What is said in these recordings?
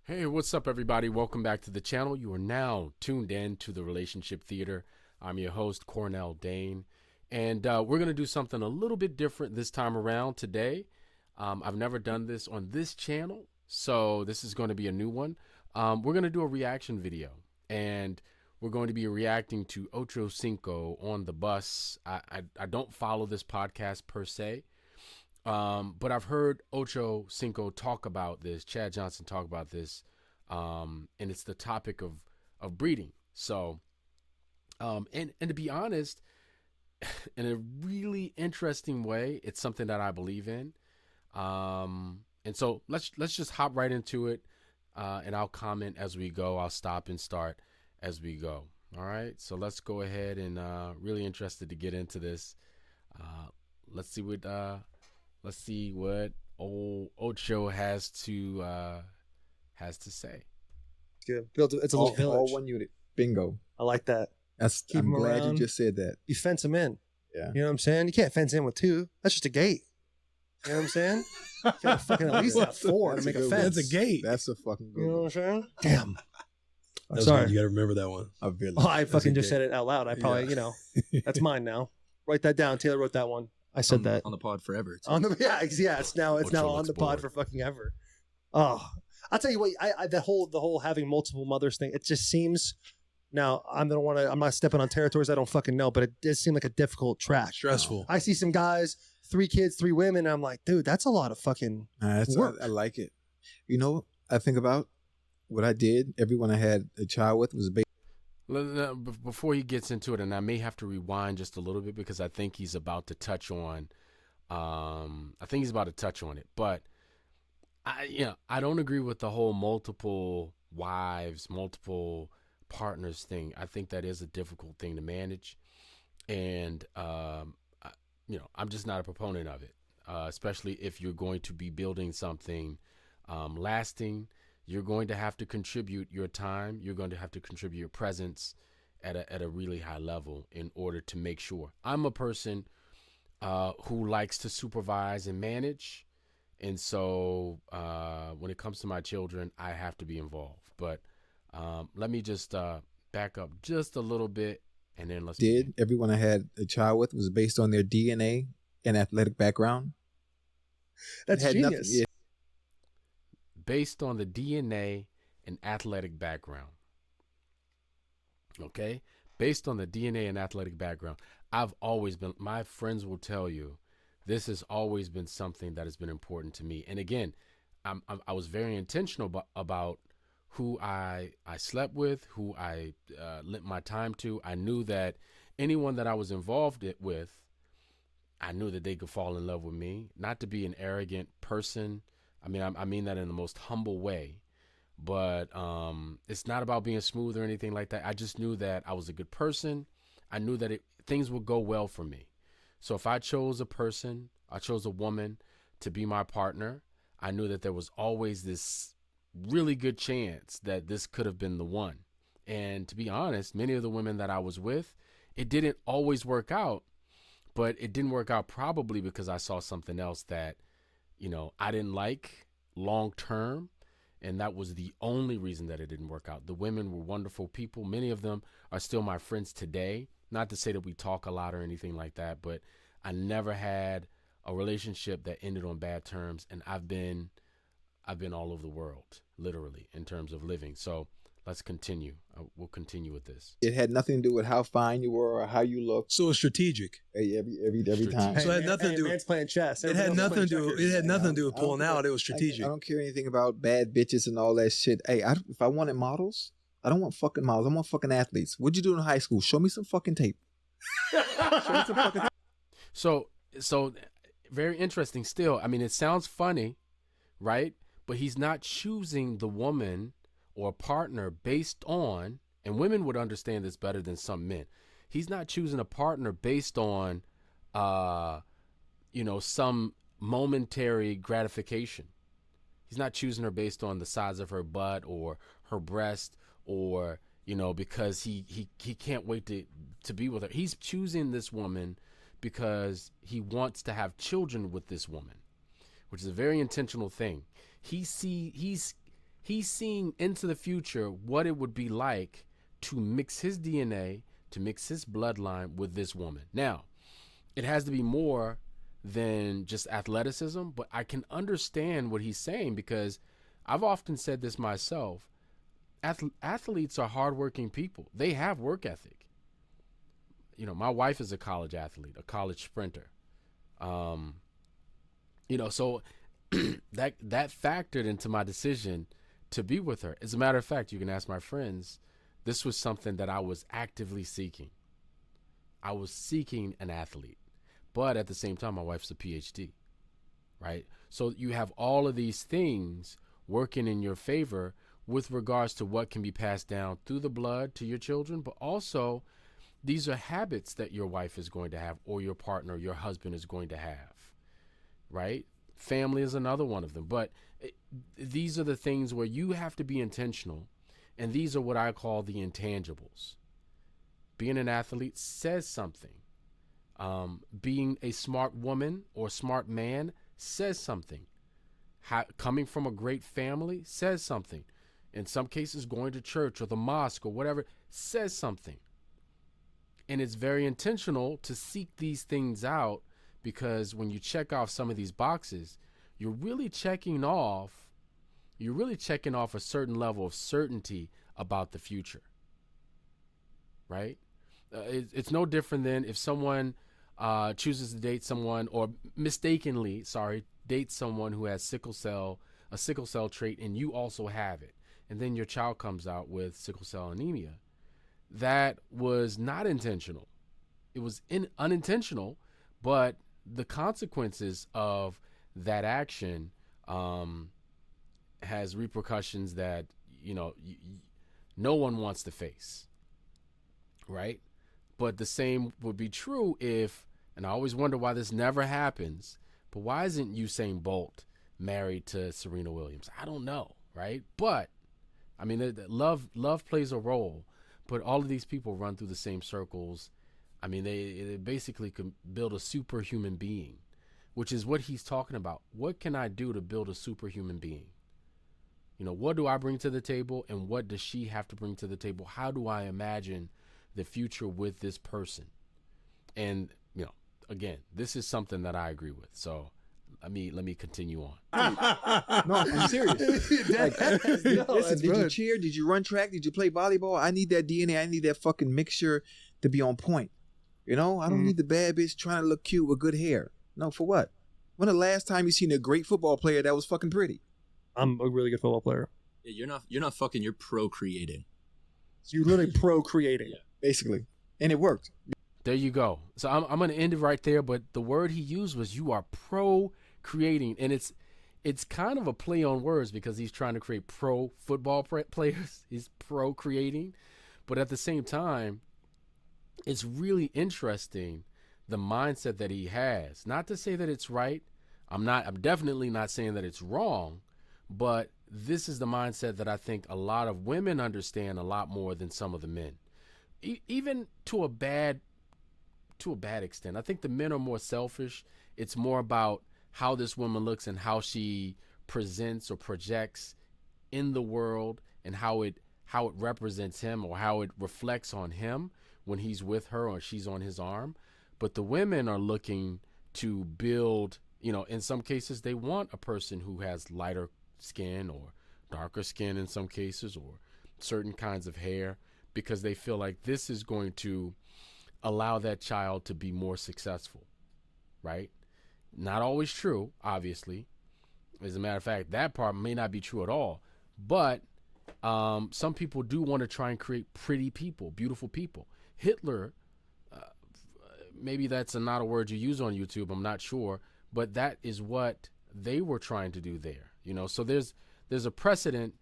Hey, what's up, everybody? Welcome back to the channel. You are now tuned in to the Relationship Theater. I'm your host, Cornell Dane, and we're going to do something a little bit different this time around today. I've never done this on this channel, so this is going to be a new one. We're going to do a reaction video, and we're going to be reacting to Ochocinco on the bus. I don't follow this podcast per se, but I've heard Ochocinco talk about this, Chad Johnson talk about this, and it's the topic of breeding. So, and to be honest, in a really interesting way, it's something that I believe in. And so let's just hop right into it, and I'll comment as we go. I'll stop and start as we go. All right, so let's go ahead and really interested to get into this. Let's see what old Ocho has to say. Good. It's a little village. All one unit. Bingo. I like that. I'm glad you just said that. You fence them in. Yeah. You know what I'm saying? You can't fence in with two. That's just a gate. You know what I'm saying? You gotta fucking at least have four to make a fence. That's a gate. That's a fucking good You know what I'm saying? Damn. I'm That's sorry. one. You got to remember that one. A village. Oh, I fucking just said it out loud. I probably, that's mine now. Write that down. Taylor wrote that one. I said that. On the pod forever. On the it's now Ocho on looks the pod bored. for fucking ever. Oh, I'll tell you what. The whole having multiple mothers thing. It just seems. Now I'm not stepping on territories I don't fucking know, but it does seem like a difficult track. Stressful. I see some guys, 3 kids, 3 women. And I'm like, dude, that's a lot of fucking work. I like it. You know, I think about what I did. Everyone I had a child with was Before he gets into it, and I may have to rewind just a little bit because I think he's about to touch on. It, but I don't agree with the whole multiple wives, multiple partners thing. I think that is a difficult thing to manage, and I'm just not a proponent of it, especially if you're going to be building something lasting. You're going to have to contribute your time. You're going to have to contribute your presence at a really high level in order to make sure. I'm a person who likes to supervise and manage. And so when it comes to my children, I have to be involved. But let me just back up just a little bit, and then let's begin. Everyone I had a child with was based on their DNA and athletic background. That's genius. Based on the DNA and athletic background. Okay? Based on the DNA and athletic background. I've always been, my friends will tell you, this has always been something that has been important to me. And again, I was very intentional about who I slept with, who I lent my time to. I knew that anyone that I was involved with, I knew that they could fall in love with me. Not to be an arrogant person. I mean that in the most humble way, but it's not about being smooth or anything like that. I just knew that I was a good person. I knew that things would go well for me. So if I chose a woman to be my partner, I knew that there was always this really good chance that this could have been the one. And to be honest, many of the women that I was with, it didn't always work out, but it didn't work out probably because I saw something else that I didn't like long term, and that was the only reason that it didn't work out. The women were wonderful people. Many of them are still my friends today. Not to say that we talk a lot or anything like that, but I never had a relationship that ended on bad terms, and I've been all over the world, literally, in terms of living. So let's continue. We'll continue with this. It had nothing to do with how fine you were or how you looked. So it's strategic. Every time. So it had nothing to do. Man's playing chess. It had nothing to do. It had nothing to do with pulling out. It was strategic. I don't care anything about bad bitches and all that shit. Hey, if I wanted models, I don't want fucking models. I want fucking athletes. What'd you do in high school? Show me some fucking tape. Show me some fucking tape. So very interesting still. It sounds funny, right? But he's not choosing the woman or partner based on, and women would understand this better than some men. He's not choosing a partner based on, some momentary gratification. He's not choosing her based on the size of her butt or her breast or, because he can't wait to be with her. He's choosing this woman because he wants to have children with this woman, which is a very intentional thing. He's He's seeing into the future what it would be like to mix his DNA, to mix his bloodline with this woman. Now, it has to be more than just athleticism, but I can understand what he's saying because I've often said this myself. Athletes are hardworking people. They have work ethic. You know, my wife is a college athlete, a college sprinter. You know, so that factored into my decision to be with her. As a matter of fact, you can ask my friends, this was something that I was actively seeking. I was seeking an athlete. But at the same time, my wife's a PhD, right? So you have all of these things working in your favor with regards to what can be passed down through the blood to your children, but also these are habits that your wife is going to have or your partner, your husband is going to have, right? Family is another one of them. But these are the things where you have to be intentional, and these are what I call the intangibles. Being an athlete says something. Being a smart woman or smart man says something. Coming from a great family says something. In some cases, going to church or the mosque or whatever says something. And it's very intentional to seek these things out, because when you check off some of these boxes, you're really checking off a certain level of certainty about the future, right? It's no different than if someone chooses to date someone, or mistakenly, date someone who has a sickle cell trait, and you also have it. And then your child comes out with sickle cell anemia. That was not intentional. It was unintentional, but the consequences of that action has repercussions that, no one wants to face, right? But the same would be true if, and I always wonder why this never happens, but why isn't Usain Bolt married to Serena Williams? I don't know, right? But, I mean, love plays a role, but all of these people run through the same circles. I mean, they basically can build a superhuman being, which is what he's talking about. What can I do to build a superhuman being? What do I bring to the table, and what does she have to bring to the table? How do I imagine the future with this person? And, again, this is something that I agree with. So let me continue on. No, I'm serious. Listen, did you cheer? Did you run track? Did you play volleyball? I need that DNA. I need that fucking mixture to be on point. I don't need the bad bitch trying to look cute with good hair. No, for what? When the last time you seen a great football player that was fucking pretty? I'm a really good football player. Yeah, you're not fucking, you're procreating. You're literally procreating. Yeah. Basically. And it worked. There you go. So I'm going to end it right there, but the word he used was you are procreating, and it's kind of a play on words because he's trying to create pro football players. He's procreating, but at the same time, it's really interesting the mindset that he has. Not to say that it's right. I'm definitely not saying that it's wrong, but this is the mindset that I think a lot of women understand a lot more than some of the men. Even to a bad extent. I think the men are more selfish. It's more about how this woman looks and how she presents or projects in the world, and how it represents him, or how it reflects on him when he's with her or she's on his arm. But the women are looking to build, in some cases they want a person who has lighter skin or darker skin in some cases, or certain kinds of hair, because they feel like this is going to allow that child to be more successful, right? Not always true, obviously. As a matter of fact, that part may not be true at all. But some people do want to try and create pretty people, beautiful people. Hitler, maybe that's not a word you use on YouTube, I'm not sure, but that is what they were trying to do there. So there's a precedent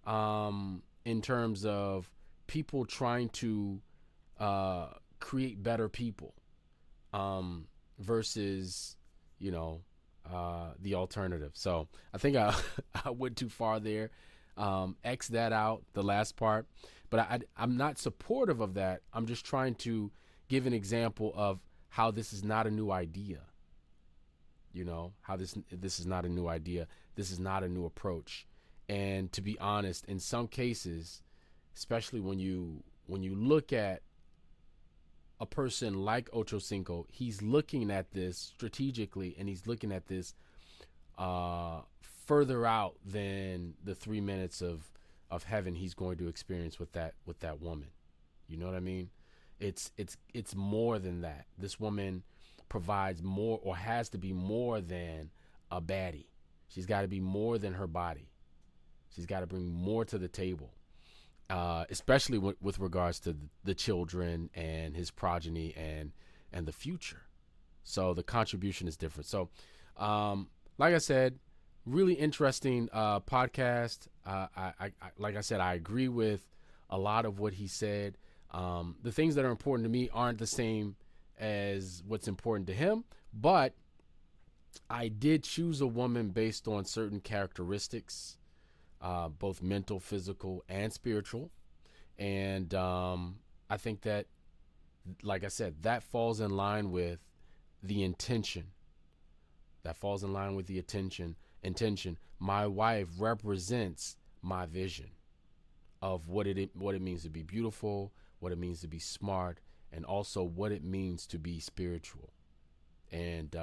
in terms of people trying to create better people versus the alternative. So I think I went too far there. X that out, the last part, but I'm not supportive of that. I'm just trying to give an example of how this is not a new idea. How this is not a new idea. This is not a new approach. And to be honest, in some cases, especially when you look at a person like Ochocinco, he's looking at this strategically, and he's looking at this further out than the 3 minutes of heaven he's going to experience with that woman. You know what I mean? It's more than that. This woman provides more, or has to be more than a baddie. She's got to be more than her body. She's got to bring more to the table, especially with regards to the children and his progeny and the future. So the contribution is different. So, like I said, really interesting podcast. I like I said, I agree with a lot of what he said. The things that are important to me aren't the same as what's important to him, but I did choose a woman based on certain characteristics, both mental, physical, and spiritual. And I think that, like I said, that falls in line with the intention. That falls in line with the intention. My wife represents my vision of what it means to be beautiful, what it means to be smart, and also what it means to be spiritual. And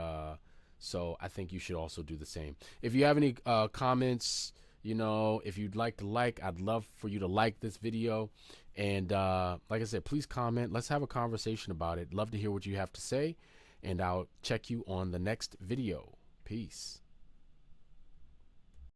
so I think you should also do the same. If you have any comments, if you'd like to I'd love for you to like this video. And like I said, please comment. Let's have a conversation about it. Love to hear what you have to say. And I'll check you on the next video. Peace.